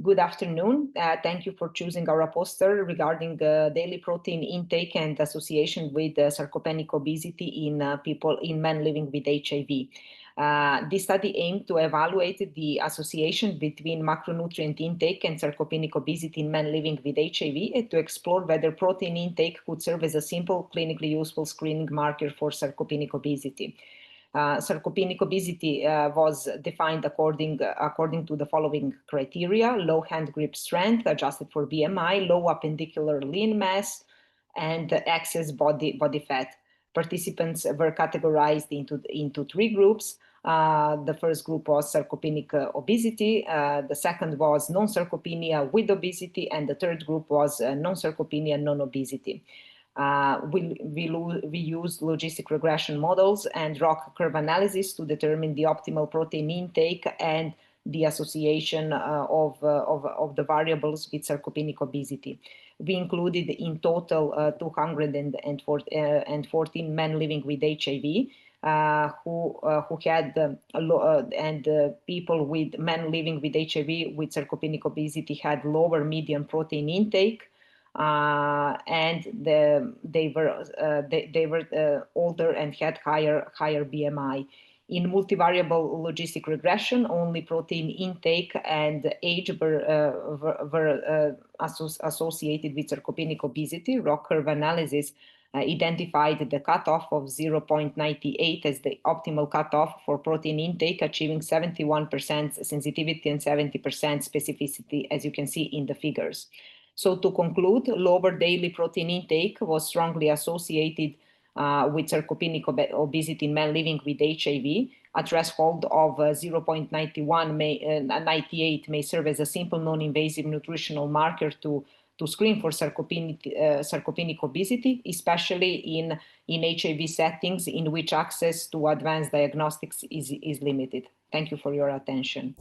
Good afternoon. Thank you for choosing our poster regarding daily protein intake and association with sarcopenic obesity in men living with HIV. This study aimed to evaluate the association between macronutrient intake and sarcopenic obesity in men living with HIV and to explore whether protein intake could serve as a simple, clinically useful screening marker for sarcopenic obesity. Sarcopenic obesity was defined according to the following criteria: low hand grip strength adjusted for BMI, low appendicular lean mass, and excess body fat. Participants were categorized into three groups. The first group was sarcopenic obesity, the second was non-sarcopenia with obesity, and the third group was non-sarcopenia, non-obesity. We used logistic regression models and ROC curve analysis to determine the optimal protein intake and the association of the variables with sarcopenic obesity. We included in total 214 men living with HIV who had people with men living with HIV with sarcopenic obesity had lower median protein intake. And they were older and had higher BMI. In multivariable logistic regression, only protein intake and age were associated with sarcopenic obesity. ROC curve analysis identified the cutoff of 0.98 as the optimal cutoff for protein intake, achieving 71% sensitivity and 70% specificity, as you can see in the figures. So to conclude, lower daily protein intake was strongly associated with sarcopenic obesity in men living with HIV. A threshold of 0.98 may serve as a simple non-invasive nutritional marker to screen for sarcopenic obesity, especially in HIV settings in which access to advanced diagnostics is limited. Thank you for your attention.